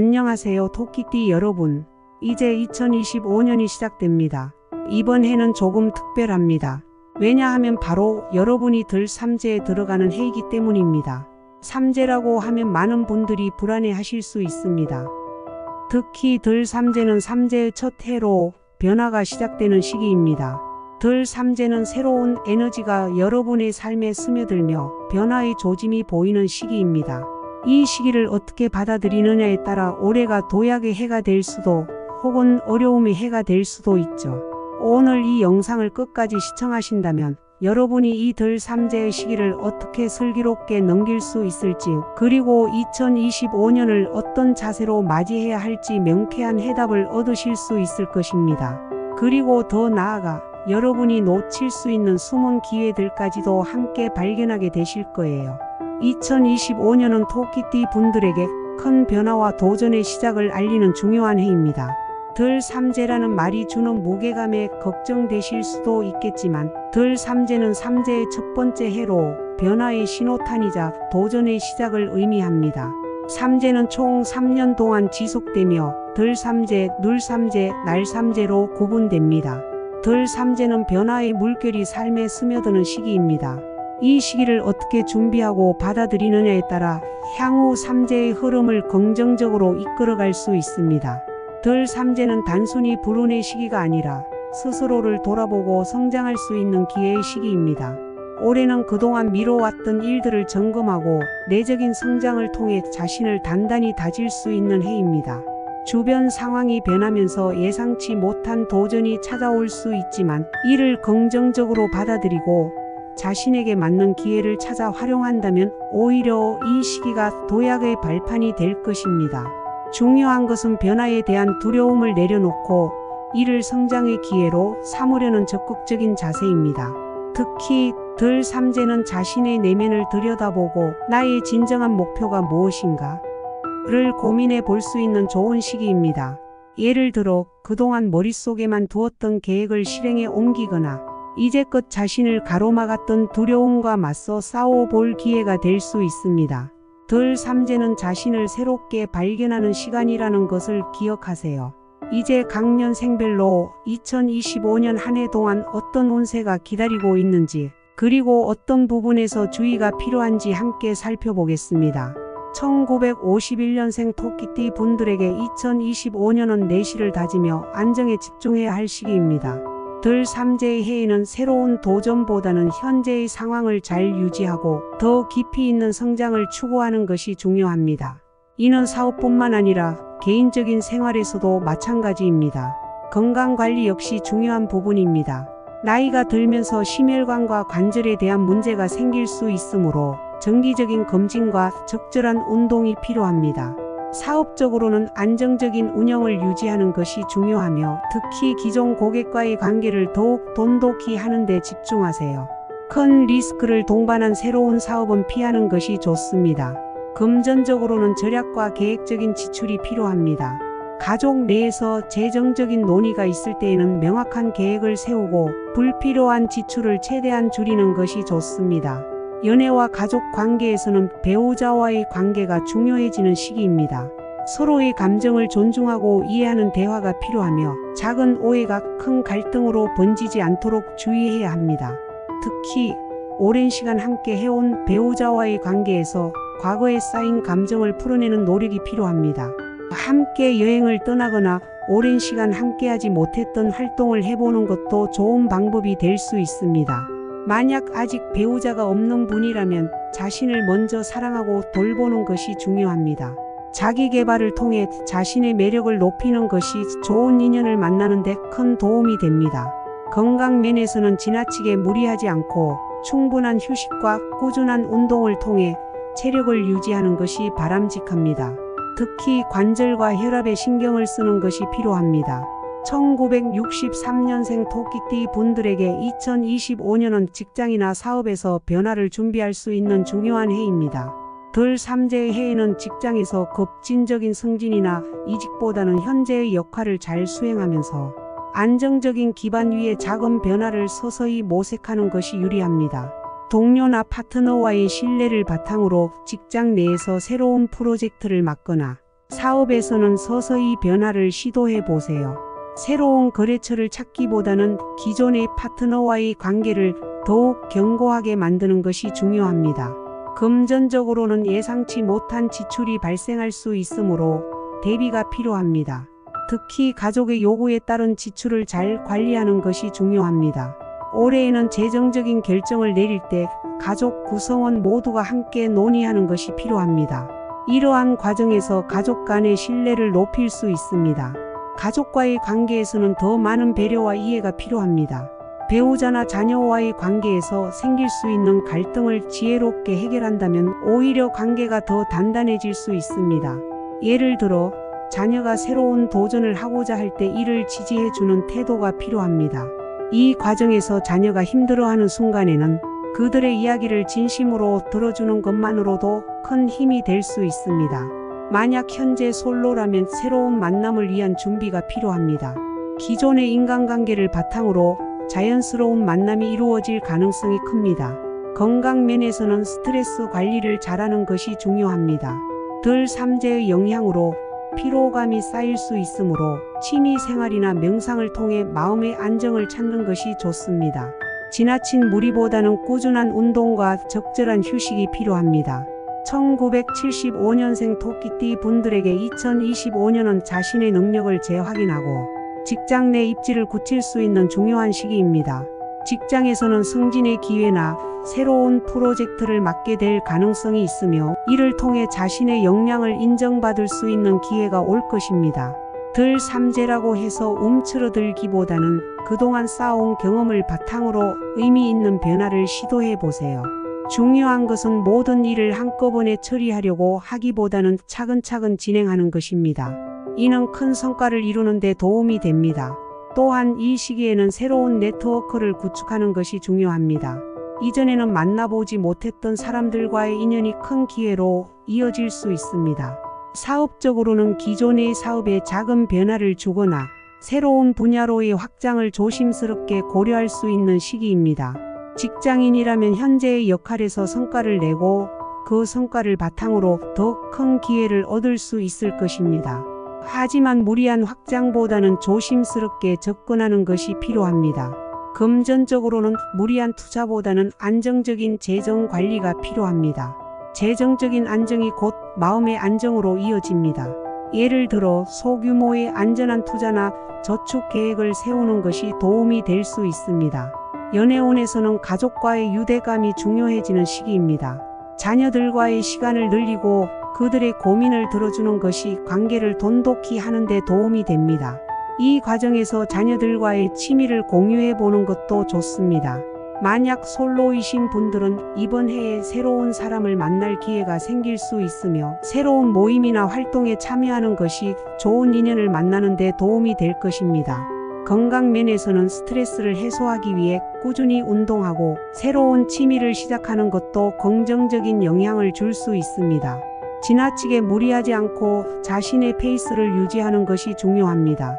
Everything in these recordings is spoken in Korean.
안녕하세요 토끼띠 여러분. 이제 2025년이 시작됩니다. 이번 해는 조금 특별합니다. 왜냐하면 바로 여러분이 들 삼재에 들어가는 해이기 때문입니다. 삼재라고 하면 많은 분들이 불안해 하실 수 있습니다. 특히 들 삼재는 삼재의 첫 해로 변화가 시작되는 시기입니다. 들 삼재는 새로운 에너지가 여러분의 삶에 스며들며 변화의 조짐이 보이는 시기입니다. 이 시기를 어떻게 받아들이느냐에 따라 올해가 도약의 해가 될 수도 혹은 어려움의 해가 될 수도 있죠. 오늘 이 영상을 끝까지 시청하신다면 여러분이 이 들 삼재의 시기를 어떻게 슬기롭게 넘길 수 있을지, 그리고 2025년을 어떤 자세로 맞이해야 할지 명쾌한 해답을 얻으실 수 있을 것입니다. 그리고 더 나아가 여러분이 놓칠 수 있는 숨은 기회들까지도 함께 발견하게 되실 거예요. 2025년은 토끼띠 분들에게 큰 변화와 도전의 시작을 알리는 중요한 해입니다. 들 삼재라는 말이 주는 무게감에 걱정되실 수도 있겠지만, 들 삼재는 삼재의 첫 번째 해로 변화의 신호탄이자 도전의 시작을 의미합니다. 삼재는 총 3년 동안 지속되며 들 삼재, 눌 삼재, 날 삼재로 구분됩니다. 들 삼재는 변화의 물결이 삶에 스며드는 시기입니다. 이 시기를 어떻게 준비하고 받아들이느냐에 따라 향후 삼재의 흐름을 긍정적으로 이끌어갈 수 있습니다. 들 삼재는 단순히 불운의 시기가 아니라 스스로를 돌아보고 성장할 수 있는 기회의 시기입니다. 올해는 그동안 미뤄왔던 일들을 점검하고 내적인 성장을 통해 자신을 단단히 다질 수 있는 해입니다. 주변 상황이 변하면서 예상치 못한 도전이 찾아올 수 있지만, 이를 긍정적으로 받아들이고 자신에게 맞는 기회를 찾아 활용한다면 오히려 이 시기가 도약의 발판이 될 것입니다. 중요한 것은 변화에 대한 두려움을 내려놓고 이를 성장의 기회로 삼으려는 적극적인 자세입니다. 특히 들 삼재는 자신의 내면을 들여다보고 나의 진정한 목표가 무엇인가 를 고민해 볼 수 있는 좋은 시기입니다. 예를 들어 그동안 머릿속에만 두었던 계획을 실행에 옮기거나 이제껏 자신을 가로막았던 두려움과 맞서 싸워볼 기회가 될 수 있습니다. 들 삼재는 자신을 새롭게 발견하는 시간이라는 것을 기억하세요. 이제 각년생별로 2025년 한 해 동안 어떤 운세가 기다리고 있는지, 그리고 어떤 부분에서 주의가 필요한지 함께 살펴보겠습니다. 1951년생 토끼띠 분들에게 2025년은 내실을 다지며 안정에 집중해야 할 시기입니다. 들 삼재의 해에는 새로운 도전보다는 현재의 상황을 잘 유지하고 더 깊이 있는 성장을 추구하는 것이 중요합니다. 이는 사업뿐만 아니라 개인적인 생활에서도 마찬가지입니다. 건강관리 역시 중요한 부분입니다. 나이가 들면서 심혈관과 관절에 대한 문제가 생길 수 있으므로 정기적인 검진과 적절한 운동이 필요합니다. 사업적으로는 안정적인 운영을 유지하는 것이 중요하며, 특히 기존 고객과의 관계를 더욱 돈독히 하는 데 집중하세요. 큰 리스크를 동반한 새로운 사업은 피하는 것이 좋습니다. 금전적으로는 절약과 계획적인 지출이 필요합니다. 가족 내에서 재정적인 논의가 있을 때에는 명확한 계획을 세우고 불필요한 지출을 최대한 줄이는 것이 좋습니다. 연애와 가족 관계에서는 배우자와의 관계가 중요해지는 시기입니다. 서로의 감정을 존중하고 이해하는 대화가 필요하며, 작은 오해가 큰 갈등으로 번지지 않도록 주의해야 합니다. 특히 오랜 시간 함께 해온 배우자와의 관계에서 과거에 쌓인 감정을 풀어내는 노력이 필요합니다. 함께 여행을 떠나거나 오랜 시간 함께하지 못했던 활동을 해보는 것도 좋은 방법이 될 수 있습니다. 만약 아직 배우자가 없는 분이라면 자신을 먼저 사랑하고 돌보는 것이 중요합니다. 자기 개발을 통해 자신의 매력을 높이는 것이 좋은 인연을 만나는 데 큰 도움이 됩니다. 건강 면에서는 지나치게 무리하지 않고 충분한 휴식과 꾸준한 운동을 통해 체력을 유지하는 것이 바람직합니다. 특히 관절과 혈압에 신경을 쓰는 것이 필요합니다. 1963년생 토끼띠 분들에게 2025년은 직장이나 사업에서 변화를 준비할 수 있는 중요한 해입니다. 들 삼재의 해에는 직장에서 급진적인 승진이나 이직보다는 현재의 역할을 잘 수행하면서 안정적인 기반 위에 작은 변화를 서서히 모색하는 것이 유리합니다. 동료나 파트너와의 신뢰를 바탕으로 직장 내에서 새로운 프로젝트를 맡거나 사업에서는 서서히 변화를 시도해 보세요. 새로운 거래처를 찾기보다는 기존의 파트너와의 관계를 더욱 견고하게 만드는 것이 중요합니다. 금전적으로는 예상치 못한 지출이 발생할 수 있으므로 대비가 필요합니다. 특히 가족의 요구에 따른 지출을 잘 관리하는 것이 중요합니다. 올해에는 재정적인 결정을 내릴 때 가족 구성원 모두가 함께 논의하는 것이 필요합니다. 이러한 과정에서 가족 간의 신뢰를 높일 수 있습니다. 가족과의 관계에서는 더 많은 배려와 이해가 필요합니다. 배우자나 자녀와의 관계에서 생길 수 있는 갈등을 지혜롭게 해결한다면 오히려 관계가 더 단단해질 수 있습니다. 예를 들어 자녀가 새로운 도전을 하고자 할 때 이를 지지해주는 태도가 필요합니다. 이 과정에서 자녀가 힘들어하는 순간에는 그들의 이야기를 진심으로 들어주는 것만으로도 큰 힘이 될 수 있습니다. 만약 현재 솔로라면 새로운 만남을 위한 준비가 필요합니다. 기존의 인간관계를 바탕으로 자연스러운 만남이 이루어질 가능성이 큽니다. 건강 면에서는 스트레스 관리를 잘하는 것이 중요합니다. 덜 삼재의 영향으로 피로감이 쌓일 수 있으므로 취미 생활이나 명상을 통해 마음의 안정을 찾는 것이 좋습니다. 지나친 무리보다는 꾸준한 운동과 적절한 휴식이 필요합니다. 1975년생 토끼띠 분들에게 2025년은 자신의 능력을 재확인하고 직장 내 입지를 굳힐 수 있는 중요한 시기입니다. 직장에서는 승진의 기회나 새로운 프로젝트를 맡게 될 가능성이 있으며 이를 통해 자신의 역량을 인정받을 수 있는 기회가 올 것입니다. 덜 삼재라고 해서 움츠러들기보다는 그동안 쌓아온 경험을 바탕으로 의미 있는 변화를 시도해 보세요. 중요한 것은 모든 일을 한꺼번에 처리하려고 하기보다는 차근차근 진행하는 것입니다. 이는 큰 성과를 이루는 데 도움이 됩니다. 또한 이 시기에는 새로운 네트워크를 구축하는 것이 중요합니다. 이전에는 만나보지 못했던 사람들과의 인연이 큰 기회로 이어질 수 있습니다. 사업적으로는 기존의 사업에 작은 변화를 주거나 새로운 분야로의 확장을 조심스럽게 고려할 수 있는 시기입니다. 직장인이라면 현재의 역할에서 성과를 내고 그 성과를 바탕으로 더 큰 기회를 얻을 수 있을 것입니다. 하지만 무리한 확장보다는 조심스럽게 접근하는 것이 필요합니다. 금전적으로는 무리한 투자보다는 안정적인 재정 관리가 필요합니다. 재정적인 안정이 곧 마음의 안정으로 이어집니다. 예를 들어 소규모의 안전한 투자나 저축 계획을 세우는 것이 도움이 될 수 있습니다. 연애운에서는 가족과의 유대감이 중요해지는 시기입니다. 자녀들과의 시간을 늘리고 그들의 고민을 들어주는 것이 관계를 돈독히 하는 데 도움이 됩니다. 이 과정에서 자녀들과의 취미를 공유해 보는 것도 좋습니다. 만약 솔로이신 분들은 이번 해에 새로운 사람을 만날 기회가 생길 수 있으며 새로운 모임이나 활동에 참여하는 것이 좋은 인연을 만나는 데 도움이 될 것입니다. 건강 면에서는 스트레스를 해소하기 위해 꾸준히 운동하고 새로운 취미를 시작하는 것도 긍정적인 영향을 줄 수 있습니다. 지나치게 무리하지 않고 자신의 페이스를 유지하는 것이 중요합니다.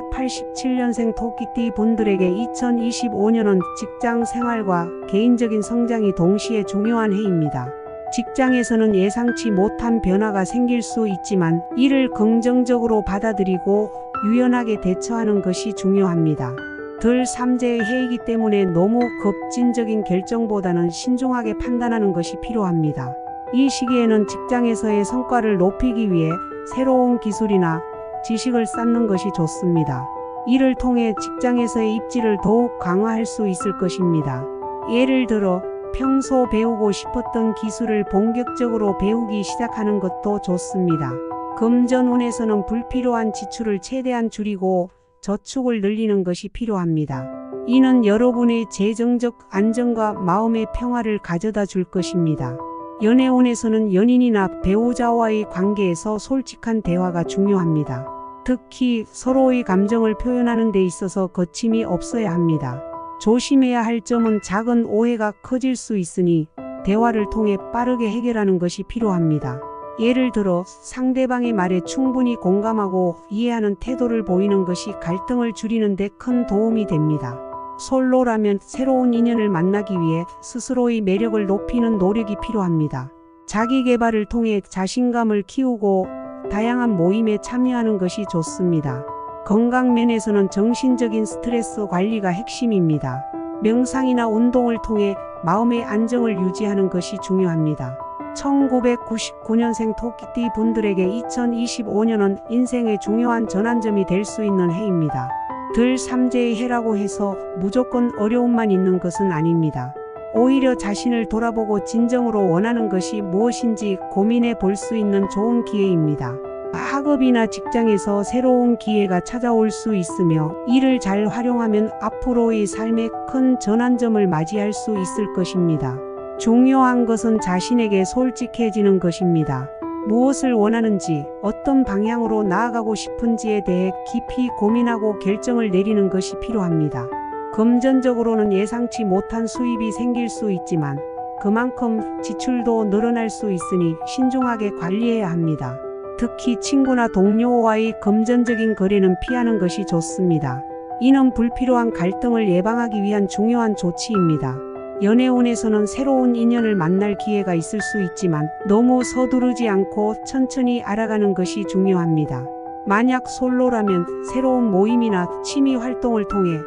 1987년생 토끼띠 분들에게 2025년은 직장 생활과 개인적인 성장이 동시에 중요한 해입니다. 직장에서는 예상치 못한 변화가 생길 수 있지만 이를 긍정적으로 받아들이고 유연하게 대처하는 것이 중요합니다. 덜 삼재의 해이기 때문에 너무 급진적인 결정보다는 신중하게 판단하는 것이 필요합니다. 이 시기에는 직장에서의 성과를 높이기 위해 새로운 기술이나 지식을 쌓는 것이 좋습니다. 이를 통해 직장에서의 입지를 더욱 강화할 수 있을 것입니다. 예를 들어 평소 배우고 싶었던 기술을 본격적으로 배우기 시작하는 것도 좋습니다. 금전운에서는 불필요한 지출을 최대한 줄이고 저축을 늘리는 것이 필요합니다. 이는 여러분의 재정적 안정과 마음의 평화를 가져다 줄 것입니다. 연애운에서는 연인이나 배우자와의 관계에서 솔직한 대화가 중요합니다. 특히 서로의 감정을 표현하는 데 있어서 거침이 없어야 합니다. 조심해야 할 점은 작은 오해가 커질 수 있으니 대화를 통해 빠르게 해결하는 것이 필요합니다. 예를 들어 상대방의 말에 충분히 공감하고 이해하는 태도를 보이는 것이 갈등을 줄이는 데 큰 도움이 됩니다. 솔로라면 새로운 인연을 만나기 위해 스스로의 매력을 높이는 노력이 필요합니다. 자기 개발을 통해 자신감을 키우고 다양한 모임에 참여하는 것이 좋습니다. 건강 면에서는 정신적인 스트레스 관리가 핵심입니다. 명상이나 운동을 통해 마음의 안정을 유지하는 것이 중요합니다. 1999년생 토끼띠 분들에게 2025년은 인생의 중요한 전환점이 될 수 있는 해입니다. 들 삼재의 해라고 해서 무조건 어려움만 있는 것은 아닙니다. 오히려 자신을 돌아보고 진정으로 원하는 것이 무엇인지 고민해 볼 수 있는 좋은 기회입니다. 학업이나 직장에서 새로운 기회가 찾아올 수 있으며 이를 잘 활용하면 앞으로의 삶에 큰 전환점을 맞이할 수 있을 것입니다. 중요한 것은 자신에게 솔직해지는 것입니다. 무엇을 원하는지, 어떤 방향으로 나아가고 싶은지에 대해 깊이 고민하고 결정을 내리는 것이 필요합니다. 금전적으로는 예상치 못한 수입이 생길 수 있지만 그만큼 지출도 늘어날 수 있으니 신중하게 관리해야 합니다. 특히 친구나 동료와의 금전적인 거래는 피하는 것이 좋습니다. 이는 불필요한 갈등을 예방하기 위한 중요한 조치입니다. 연애운에서는 새로운 인연을 만날 기회가 있을 수 있지만 너무 서두르지 않고 천천히 알아가는 것이 중요합니다. 만약 솔로라면 새로운 모임이나 취미 활동을 통해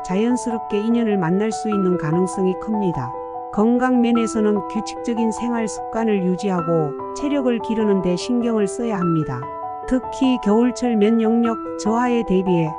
자연스럽게 인연을 만날 수 있는 가능성이 큽니다. 건강 면에서는 규칙적인 생활 습관을 유지하고 체력을 기르는 데 신경을 써야 합니다. 특히 겨울철 면역력 저하에 대비해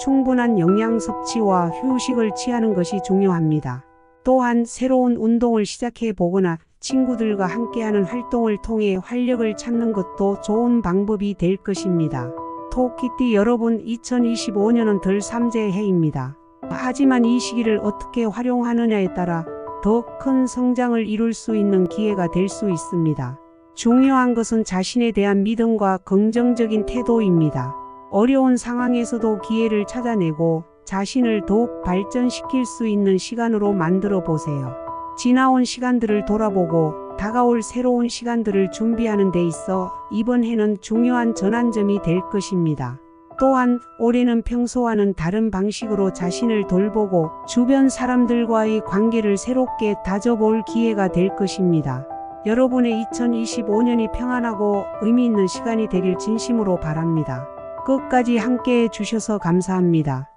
충분한 영양 섭취와 휴식을 취하는 것이 중요합니다. 또한 새로운 운동을 시작해 보거나 친구들과 함께하는 활동을 통해 활력을 찾는 것도 좋은 방법이 될 것입니다. 토끼띠 여러분, 2025년은 들 삼재의 해입니다. 하지만 이 시기를 어떻게 활용하느냐에 따라 더 큰 성장을 이룰 수 있는 기회가 될 수 있습니다. 중요한 것은 자신에 대한 믿음과 긍정적인 태도입니다. 어려운 상황에서도 기회를 찾아내고 자신을 더욱 발전시킬 수 있는 시간으로 만들어 보세요. 지나온 시간들을 돌아보고 다가올 새로운 시간들을 준비하는 데 있어 이번 해는 중요한 전환점이 될 것입니다. 또한 올해는 평소와는 다른 방식으로 자신을 돌보고 주변 사람들과의 관계를 새롭게 다져볼 기회가 될 것입니다. 여러분의 2025년이 평안하고 의미 있는 시간이 되길 진심으로 바랍니다. 끝까지 함께해 주셔서 감사합니다.